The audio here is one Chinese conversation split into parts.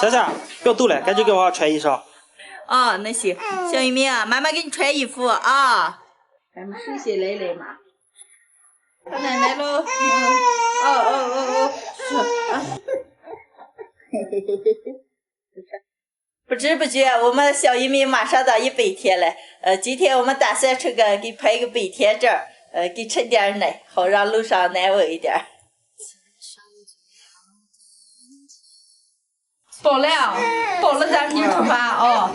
夏夏，不要逗了，赶紧给娃娃穿衣裳。哦，那行，小玉明啊，妈妈给你穿衣服啊。咱们水洗累累嘛。看奶奶喽。是啊。嘿嘿嘿嘿嘿。不知不觉，我们小玉明马上到100天了。今天我们打算给拍一个100天照，给趁点奶，好让路上难闻一点。饱了啊，饱了咱们就出发哦。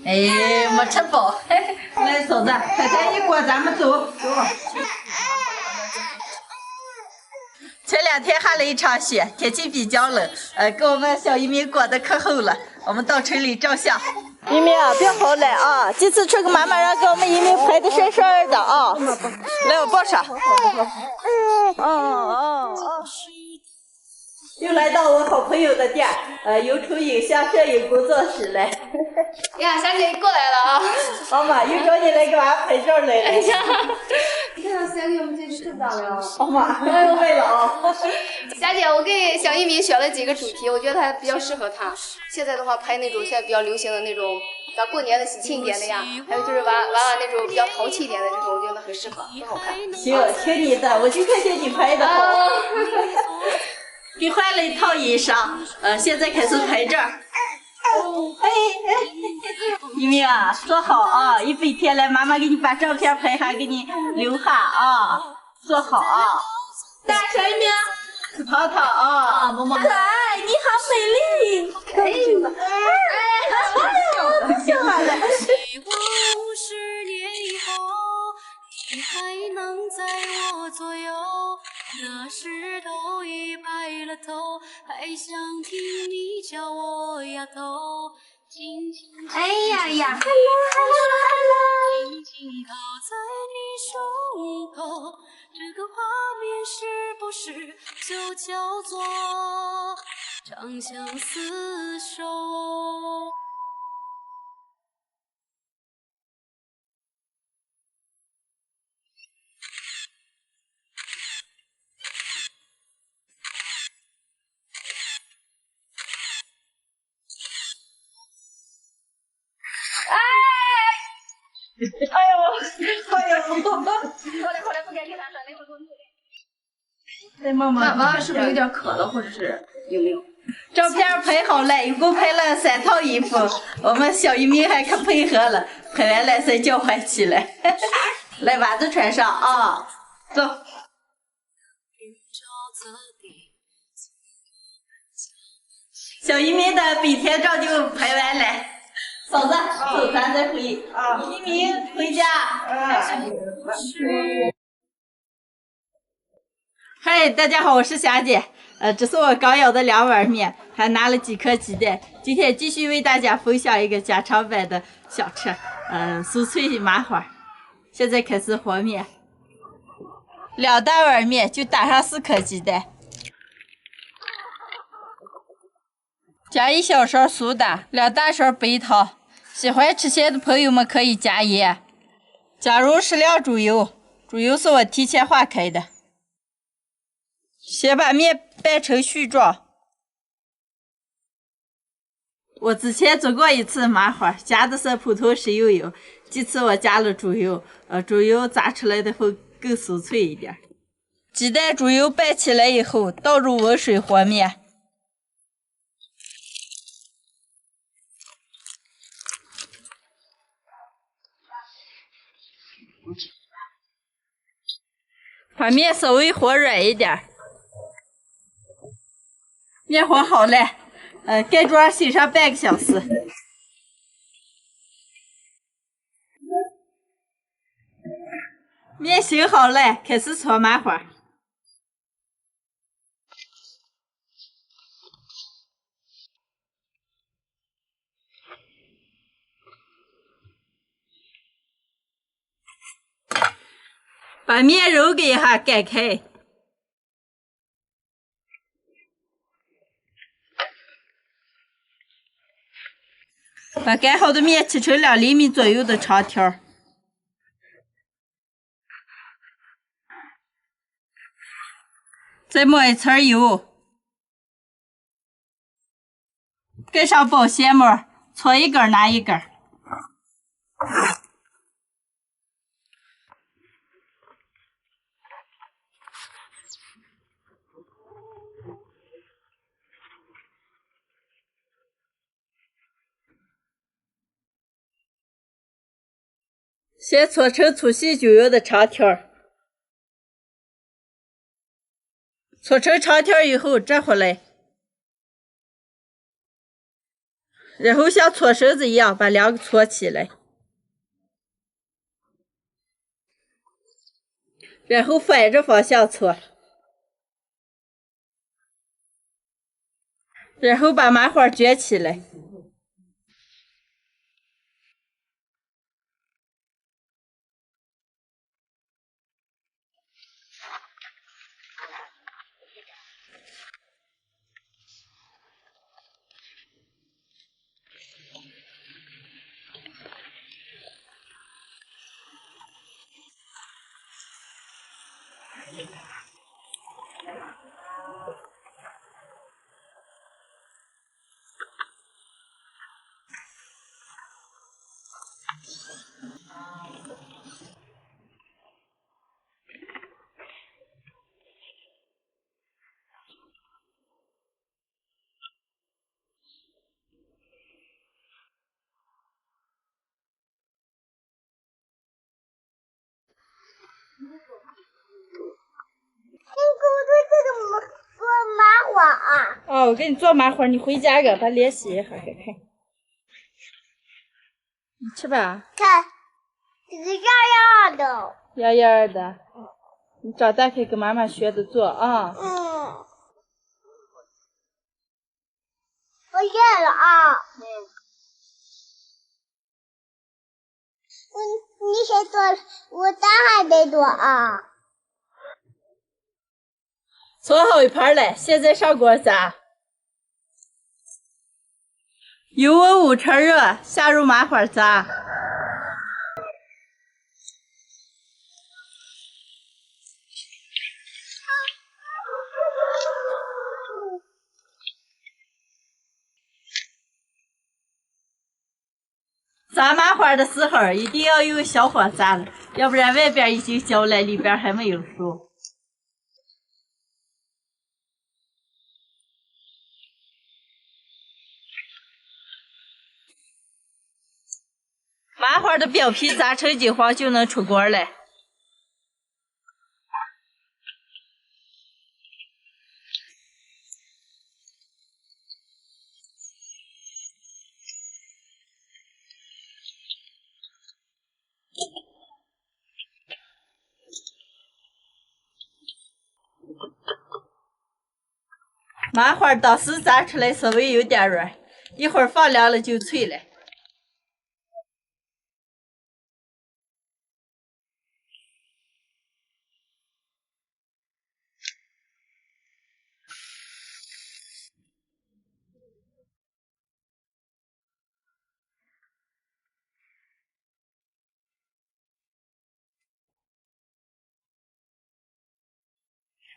哎，没吃饱，来嫂子，快点一锅，咱们走。前2天下了一场雪，天气比较冷，给我们小玉明裹得可厚了。我们到城里照相。玉明啊，别好了啊！这次出个妈妈让给我们玉明拍的帅帅的啊！来，我抱上。又来到我好朋友的店，优图影像摄影工作室来。呀，霞姐过来了啊！妈妈又找你来给娃拍照来了。哎呀，你看霞姐我们这就可大了。妈妈又来了啊！霞姐，我给小一鸣选了几个主题，我觉得还比较适合他。现在的话，拍那种现在比较流行的那种，咱过年的喜庆一点的呀，还有就是娃娃那种比较淘气一点的这种，我觉得很适合，很好看。行，听你的，我就看见你拍的好。给换了一套衣裳，现在开始拍照。玉明啊，坐好啊！100天了，妈妈给你把照片拍下，给你留下啊！坐好啊！大小玉明，是淘淘啊！萌萌，可爱，你好美丽！可以了，笑完了。希望50年以后，你还能在我左右。那时都已白了头，还想听你叫我丫头。轻轻哎呀呀 ，hello， 轻轻靠在你胸口，这个画面是不是就叫做长相厮守？后来不该给他说，那会儿给我弄的。对，妈妈，娃娃是不是有点渴了，或者是有没有？照片拍好了，一共拍了3套衣服，我们小玉明还可配合了，拍完了再交换起来。来，袜子穿上啊，走。小玉明的100天照就拍完了，嫂子，走，咱再回。玉明回家。嗨，大家好，我是霞姐。这是我刚舀的2碗面，还拿了几颗鸡蛋。今天继续为大家分享一个家常版的小吃，酥脆麻花。现在开始和面，2大碗面就打上4颗鸡蛋，加1小勺苏打，2大勺白糖。喜欢吃咸的朋友们可以加盐。加入适量猪油，猪油是我提前化开的。先把面拌成絮状。我之前做过一次麻花，加的是普通食用油，这次我加了猪油，猪油炸出来的会更酥脆一点。鸡蛋、猪油拌起来以后，倒入温水和面。把面稍微和软一点。面和好了，盖桌醒上半个小时。面醒好了，开始搓麻花。把面揉给一下擀开。把擀好的面切成2厘米左右的长条。再抹一层油。跟上保鲜膜，搓一根拿一根。先搓成粗细均匀的长条，搓成长条以后折回来，然后像搓绳子一样把两个搓起来，然后反着方向搓，然后把麻花卷起来。哦，我给你做麻花，你回家给它练习一下看看。你吃吧。看，这个样样的。样样的。你长大可以跟妈妈学着做啊。我练了啊。你先做，我咋还没做啊？搓好一盘了，现在上锅炸。油温5成热，下入麻花炸。炸麻花的时候一定要用小火炸了，要不然外边已经焦了，里边还没有熟。麻花的表皮炸成金黄就能出锅了。麻花当时炸出来稍微有点软，一会儿放凉了就脆了。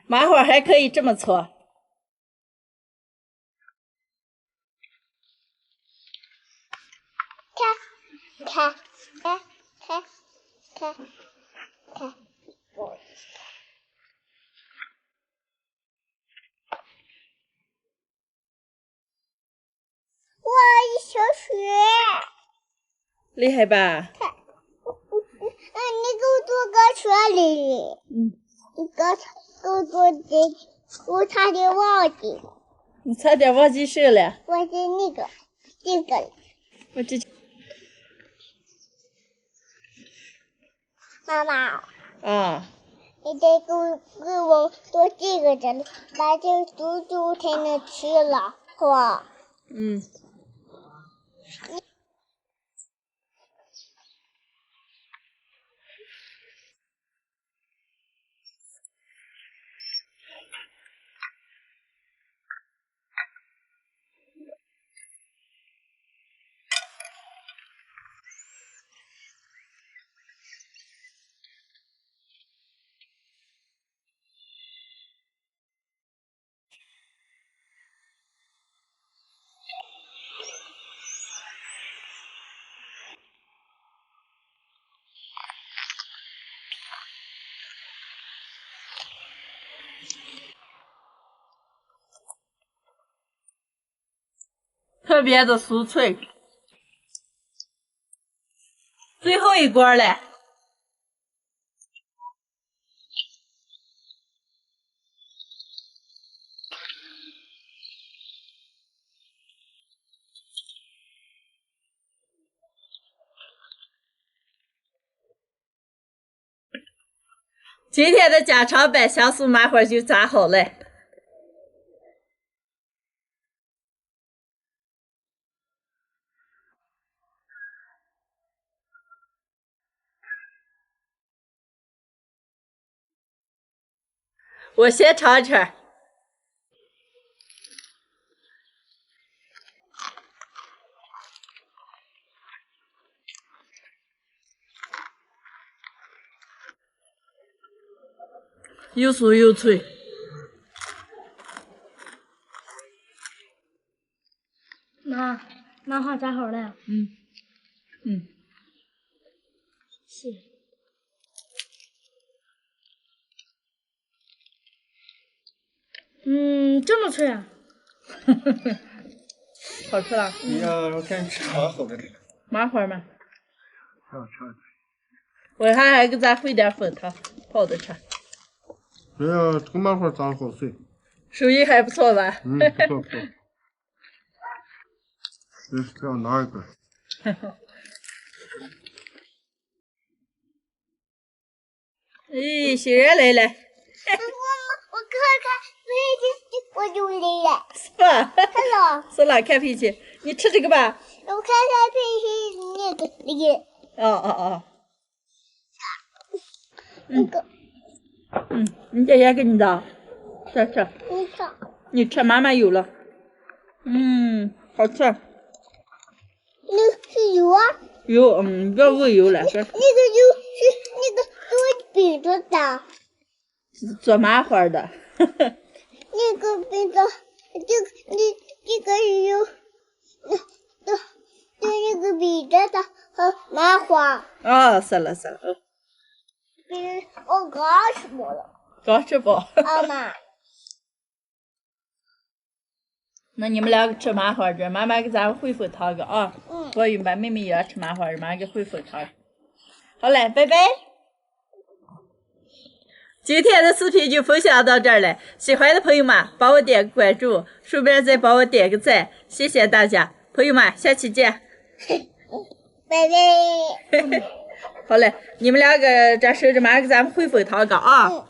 麻花还可以这么搓。看，哇，一小雪，厉害吧？你给我做个雪里。你刚才给我做的，我差点忘记。你差点忘记事了。忘记这个。我这。妈妈。啊。你得给我做这个的，把这煮煮才能吃了，是吧？特别的酥脆。最后一锅嘞。今天的家常版香酥麻花就炸好了。我先尝尝。又酥又脆。妈，麻花炸好了。嗯。是。这么脆啊！好吃了。我看你吃好好的。麻花吗？吃。我还给咱回点粉汤泡的茶。哎呀，这个麻花炸的好脆。手艺还不错吧？不错不错。这要拿一根。咦，新人来了。我看脾气我就来了。是吧？是了。是了，看脾气。你吃这个吧。我看脾气那个。哦。那个。你姐姐给你的，吃。你吃，妈妈有了。好吃。那是油啊。油，不要喂油了。那个油是那个做饼子的。做麻花的。那个饼子，这个油，那个饼子的和麻花。是了。我刚吃饱了。刚吃饱。妈。那你们两个吃麻花这，妈妈给咱回粉汤个啊。我与把妹妹也吃麻花，妈妈给回粉汤。好嘞，拜拜。今天的视频就分享到这儿了，喜欢的朋友们帮我点个关注，顺便再帮我点个赞，谢谢大家，朋友们，下期见。拜拜。好嘞，你们两个这收着妈给咱们回粉汤个啊。